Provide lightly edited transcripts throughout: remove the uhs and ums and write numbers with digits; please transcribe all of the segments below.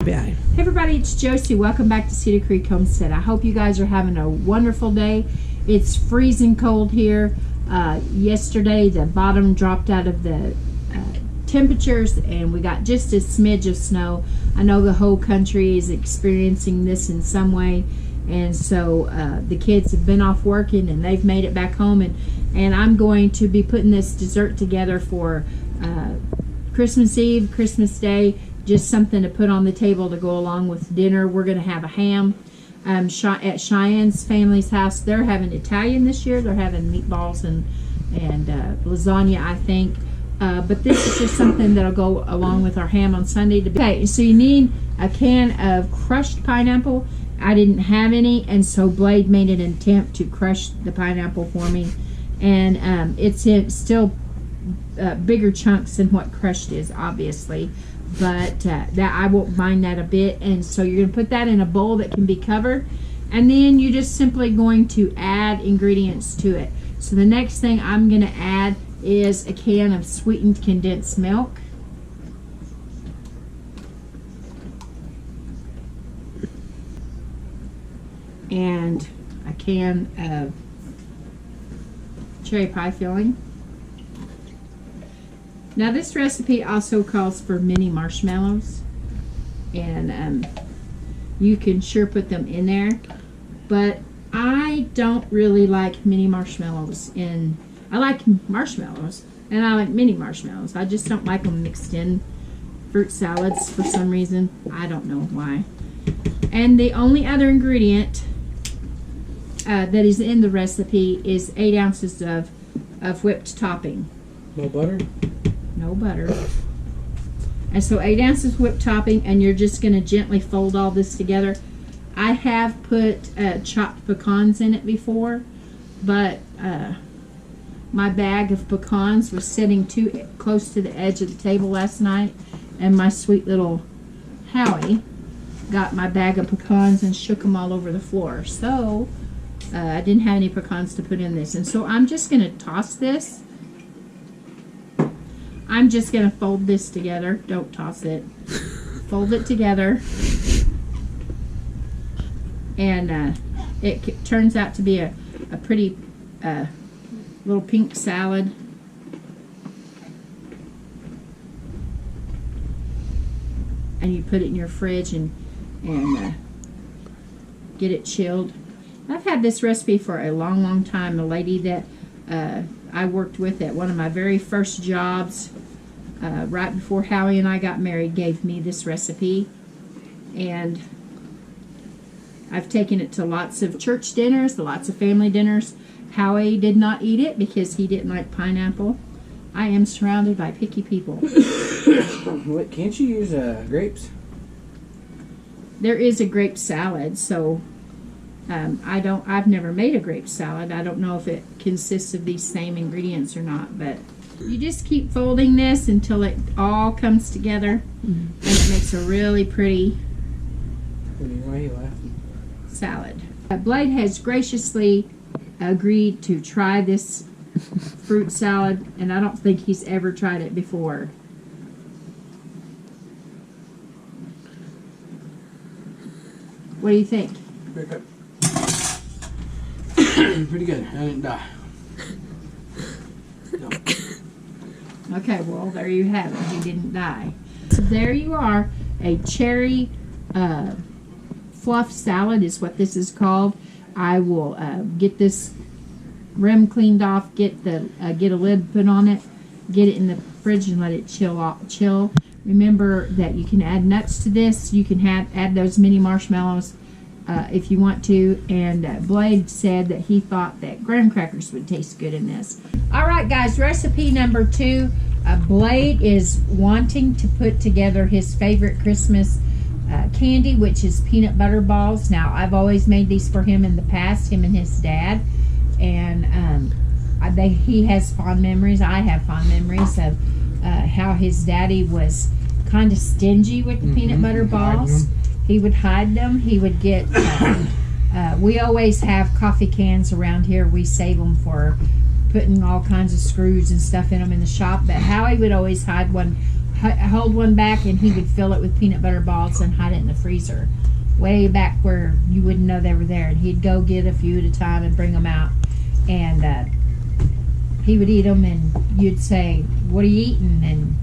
Hey everybody, it's Josie. Welcome back to Cedar Creek Homestead. I hope you guys are having a wonderful day. It's freezing cold here. Yesterday the bottom dropped out of the temperatures and we got just a smidge of snow. I know the whole country is experiencing this in some way, and so the kids have been off working and they've made it back home, and I'm going to be putting this dessert together for Christmas Eve, Christmas Day. Just something to put on the table to go along with dinner. We're going to have a ham at Cheyenne's family's house. They're having Italian this year. They're having meatballs and lasagna, I think. But this is just something that'll go along with our ham on Sunday. Okay, so you need a can of crushed pineapple. I didn't have any, and so Blade made an attempt to crush the pineapple for me. And it's still bigger chunks than what crushed is, obviously. But that I won't mind that a bit, and so you're going to put that in a bowl that can be covered, and then you're just simply going to add ingredients to it. So the next thing I'm going to add is a can of sweetened condensed milk, and a can of cherry pie filling. Now this recipe also calls for mini marshmallows, and you can sure put them in there, but I don't really like mini marshmallows I like marshmallows and I like mini marshmallows. I just don't like them mixed in fruit salads for some reason. I don't know why. And the only other ingredient that is in the recipe is 8 ounces of whipped topping. No butter? No butter. And so 8 ounces whipped topping, and you're just going to gently fold all this together. I have put chopped pecans in it before, but my bag of pecans was sitting too close to the edge of the table last night, and my sweet little Howie got my bag of pecans and shook them all over the floor. So I didn't have any pecans to put in this, and so I'm just going to toss this. I'm just going to fold this together. Don't toss it. Fold it together. And it turns out to be a pretty little pink salad. And you put it in your fridge and get it chilled. I've had this recipe for a long, long time. A lady that I worked with at one of my very first jobs right before Howie and I got married gave me this recipe, and I've taken it to lots of church dinners, lots of family dinners. Howie did not eat it because he didn't like pineapple. I am surrounded by picky people. What, can't you use grapes? There is a grape salad, so I've never made a grape salad. I don't know if it consists of these same ingredients or not, but you just keep folding this until it all comes together, and it makes a really pretty Why are you laughing? salad. Blade has graciously agreed to try this fruit salad, and I don't think he's ever tried it before. What do you think? Pretty good. I didn't die. No. Okay, well, there you have it. He didn't die. So there you are. A cherry fluff salad is what this is called. I will get this rim cleaned off, get a lid put on it, get it in the fridge and let it chill. Remember that you can add nuts to this. You can add those mini marshmallows if you want to. And Blade said that he thought that graham crackers would taste good in this. All right, guys, recipe number 2. Blade is wanting to put together his favorite Christmas candy, which is peanut butter balls. Now, I've always made these for him in the past, him and his dad. And he has fond memories. I have fond memories of how his daddy was kind of stingy with the peanut butter balls. He would hide them. He would get we always have coffee cans around here. We save them for putting all kinds of screws and stuff in them in the shop. But Howie would always hide hold one back, and he would fill it with peanut butter balls and hide it in the freezer, way back where you wouldn't know they were there. And he'd go get a few at a time and bring them out, and he would eat them, and you'd say, "What are you eating?" And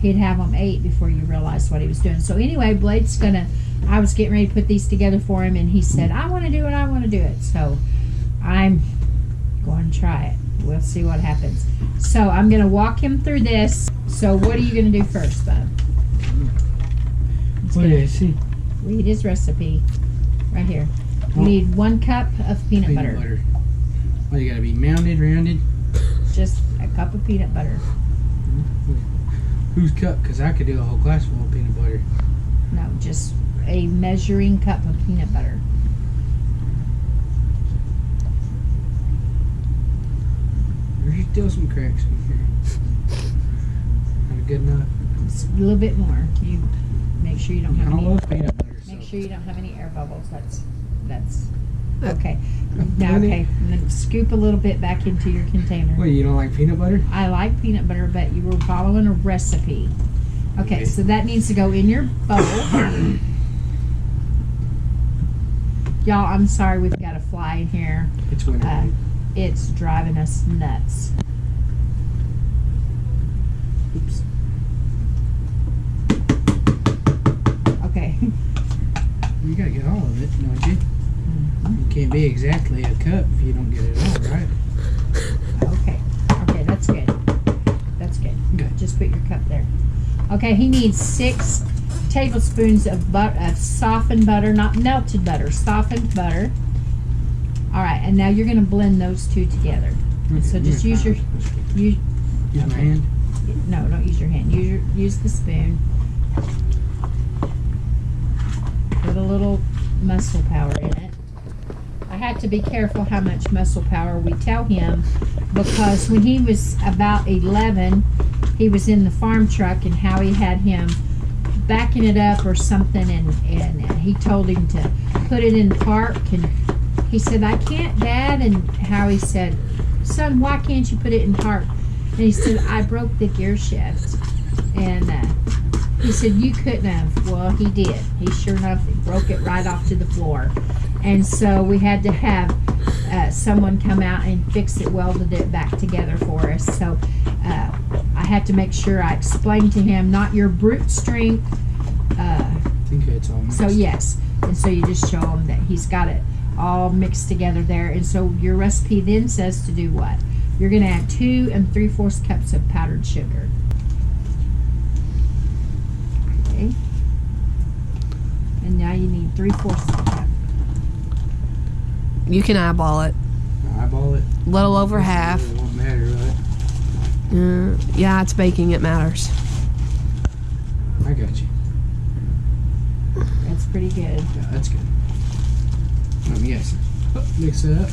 he'd have them ate before you realized what he was doing. So anyway, Blade's I was getting ready to put these together for him, and he said, "I want to do it, I want to do it." So I'm going to try it. We'll see what happens. So I'm going to walk him through this. So what are you going to do first, bud? What did I see? Read his recipe right here. You need 1 cup of peanut butter. Well, you got to be mounded, rounded? Just a cup of peanut butter. Whose cup? Because I could do a whole glass full of peanut butter. No, just a measuring cup of peanut butter. There's still some cracks in here. Not good enough. It's a little bit more. You make sure you don't have I don't any. love peanut butter. Make sure you don't have any air bubbles. That's okay. Now, okay, and then scoop a little bit back into your container. What, you don't like peanut butter? I like peanut butter, but you were following a recipe. Okay, so that needs to go in your bowl. Y'all, I'm sorry we've got a fly in here. It's winter. It's driving us nuts. Oops. Okay. You gotta get all of it, don't you? You can't be exactly a cup if you don't get it all, right? Okay. Okay, that's good. That's good. Okay. Just put your cup there. Okay, he needs 6 tablespoons of softened butter, not melted butter, softened butter. All right, and now you're going to blend those two together. Okay, So just use your use my hand. No, don't use your hand. Use the spoon. Put a little muscle power in it. I had to be careful how much muscle power we tell him, because when he was about 11, he was in the farm truck, and Howie had him backing it up or something, and he told him to put it in park, and he said, "I can't, Dad." And Howie said, "Son, why can't you put it in park?" And he said, "I broke the gear shift." And he said, "You couldn't have." Well, he did. He sure enough broke it right off to the floor. And so we had to have someone come out and fix it, welded it back together for us. So I had to make sure I explained to him, not your brute strength. I think it's all mixed. So yes, and so you just show him that he's got it all mixed together there. And so your recipe then says to do what? You're going to add 2 3/4 cups of powdered sugar. Okay. And now you need 3/4 cup. You can eyeball it. Eyeball it. Little over half. It won't matter, right? Yeah, it's baking. It matters. I got you. That's pretty good. Yeah, that's good. Yes. Mix it up.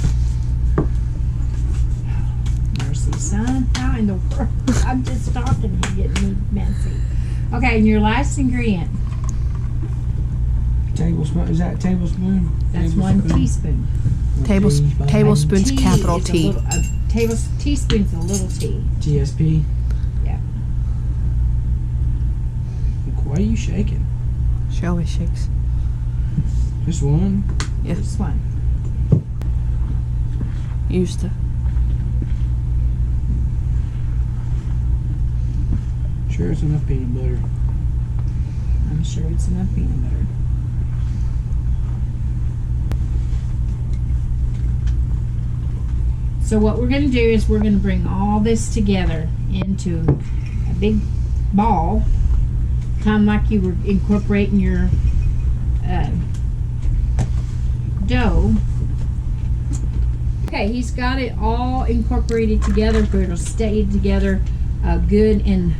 Mercy, son. How in the world? I'm just talking and you're getting me messy. Okay, and your last ingredient. Tablespoon. Is that a tablespoon? That's 1 teaspoon. Tablespoon's Tea capital is T. Teaspoon's a little t. TSP. Yeah. Why are you shaking? She always shakes. Just one? Yeah. Just one. Used to. Sure, it's enough peanut butter. I'm sure it's enough peanut butter. So what we're going to do is we're going to bring all this together into a big ball, kind of like you were incorporating your dough. Okay, he's got it all incorporated together, but it'll stay together good in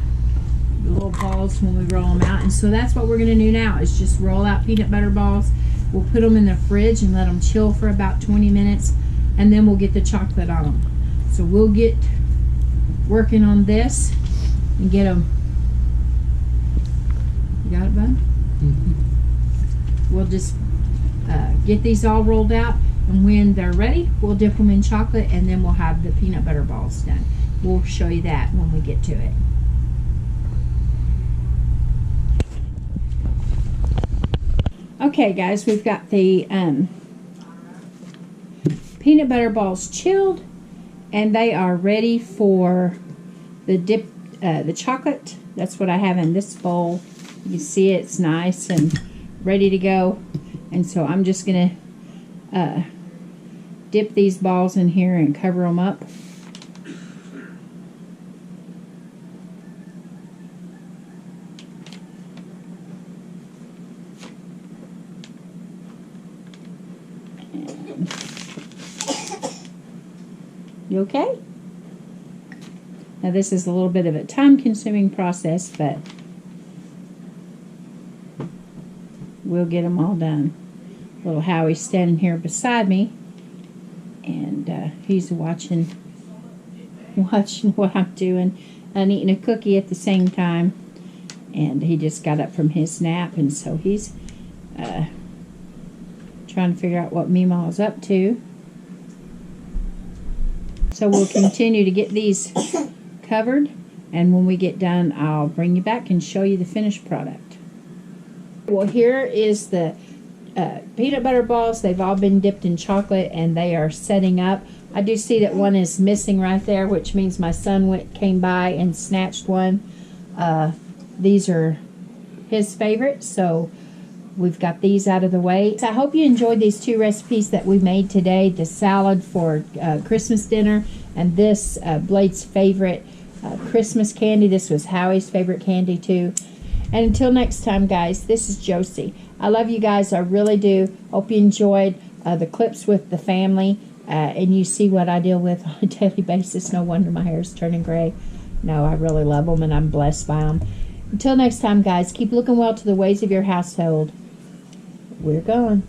the little balls when we roll them out. And so that's what we're going to do now, is just roll out peanut butter balls. We'll put them in the fridge and let them chill for about 20 minutes, and then we'll get the chocolate on them. So we'll get working on this and get them. You got it, bud? Mm-hmm. We'll just get these all rolled out, and when they're ready, we'll dip them in chocolate, and then we'll have the peanut butter balls done. We'll show you that when we get to it. Okay, guys, we've got the peanut butter balls chilled, and they are ready for the dip, the chocolate. That's what I have in this bowl. You see it's nice and ready to go. And so I'm just going to dip these balls in here and cover them up. You okay? Now this is a little bit of a time-consuming process, but we'll get them all done. Little Howie's standing here beside me, and he's watching what I'm doing and eating a cookie at the same time. And he just got up from his nap, and so he's trying to figure out what Meemaw's up to. So we'll continue to get these covered, and when we get done, I'll bring you back and show you the finished product. Well, here is the peanut butter balls. They've all been dipped in chocolate, and they are setting up. I do see that one is missing right there, which means my son came by and snatched one. These are his favorites, so we've got these out of the way. So I hope you enjoyed these two recipes that we made today. The salad for Christmas dinner, and this Blade's favorite Christmas candy. This was Howie's favorite candy too. And until next time, guys, this is Josie. I love you guys. I really do. Hope you enjoyed the clips with the family. And you see what I deal with on a daily basis. No wonder my hair is turning gray. No, I really love them, and I'm blessed by them. Until next time, guys, keep looking well to the ways of your household. We're going.